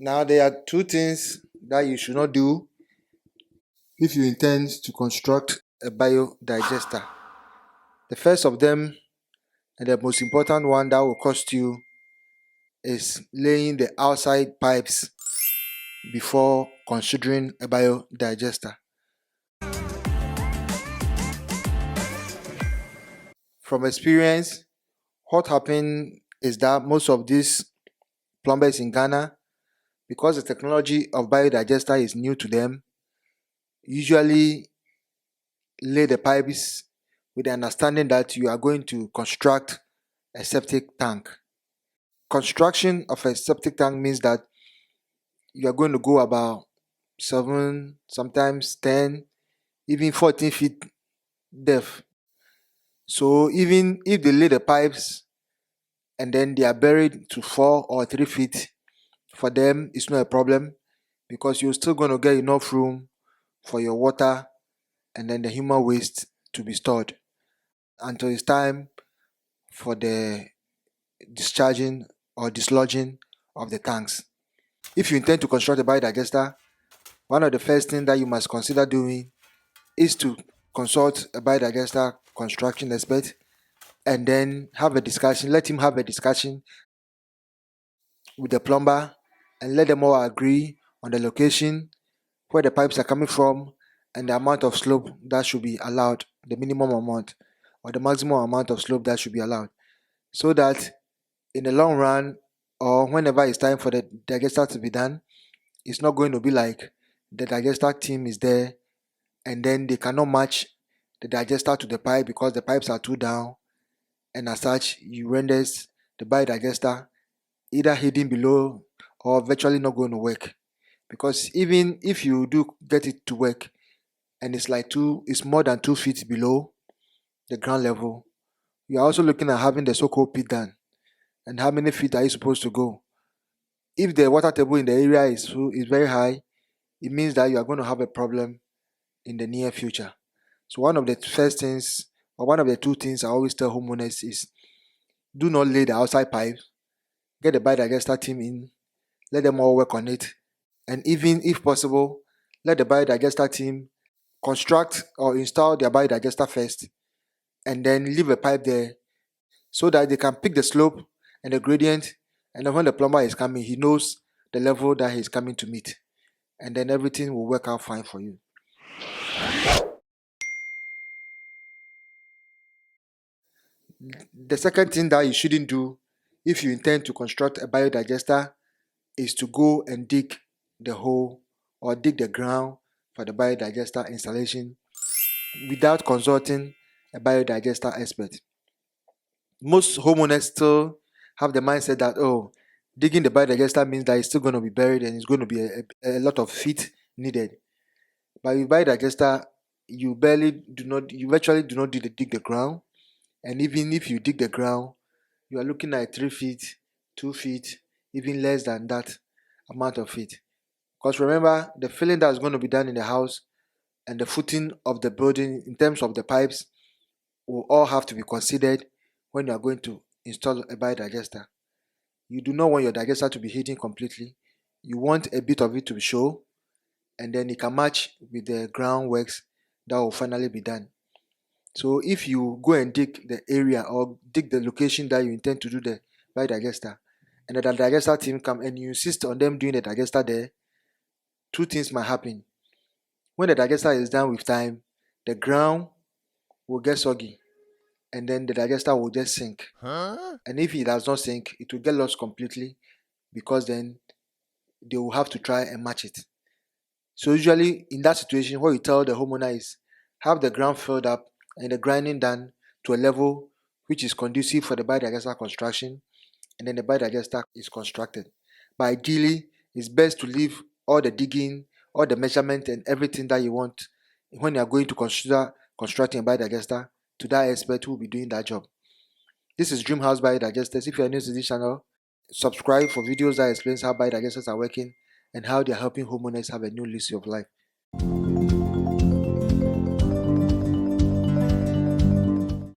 Now, there are two things that you should not do if you intend to construct a biodigester. The first of them, and the most important one that will cost you, is laying the outside pipes before considering a biodigester. From experience, what happened is that most of these plumbers in Ghana, because the technology of biodigester is new to them, usually lay the pipes with the understanding that you are going to construct a septic tank. Construction of a septic tank means that you are going to go about 7, sometimes 10, even 14 feet depth. So even if they lay the pipes and then they are buried to 4 or 3 feet, for them it's not a problem, because you're still going to get enough room for your water and then the human waste to be stored until it's time for the discharging or dislodging of the tanks. If you intend to construct a biodigester, one of the first things that you must consider doing is to consult a biodigester construction expert and then have a discussion. Let him have a discussion with the plumber and let them all agree on the location, where the pipes are coming from, and the amount of slope that should be allowed, the minimum amount or the maximum amount of slope that should be allowed, so that in the long run, or whenever it's time for the digester to be done, it's not going to be like the digester team is there and then they cannot match the digester to the pipe because the pipes are too down, and as such you renders the biodigester either hidden below or virtually not going to work. Because even if you do get it to work and it's more than 2 feet below the ground level, you are also looking at having the so-called pit done. And how many feet are you supposed to go? If the water table in the area is very high, it means that you are going to have a problem in the near future. So one of the first things, or one of the two things I always tell homeowners is, do not lay the outside pipe. Get the biodigester team in, let them all work on it, and even if possible, let the biodigester team construct or install their biodigester first, and then leave a pipe there so that they can pick the slope and the gradient, and then when the plumber is coming, he knows the level that he's coming to meet, and then everything will work out fine for you. The second thing that you shouldn't do if you intend to construct a biodigester is to go and dig the hole or dig the ground for the biodigester installation without consulting a biodigester expert. Most homeowners still have the mindset that, oh, digging the biodigester means that it's still going to be buried and it's going to be a lot of feet needed. But with biodigester, you virtually do not dig the ground. And even if you dig the ground, you are looking at 3 feet, 2 feet, even less than that amount of feet. Because remember, the filling that's going to be done in the house and the footing of the building in terms of the pipes will all have to be considered when you are going to install a biodigester. You do not want your digester to be hidden completely. You want a bit of it to be shown, and then it can match with the groundworks that will finally be done. So if you go and dig the area or dig the location that you intend to do the biodigester, and the digester team come and you insist on them doing the digester there, two things might happen. When the digester is done with time, the ground will get soggy and then the digester will just sink. And if it does not sink, it will get lost completely, because then they will have to try and match it. So usually in that situation, what you tell the homeowner is, have the ground filled up and the grinding done to a level which is conducive for the biodigester construction, and then the biodigester is constructed. But ideally, it's best to leave all the digging, all the measurement and everything that you want when you are going to consider constructing a biodigester to that expert who will be doing that job. This is Dreamhouse Biodigesters. If you are new to this channel, subscribe for videos that explains how biodigesters are working and how they are helping homeowners have a new lease of life.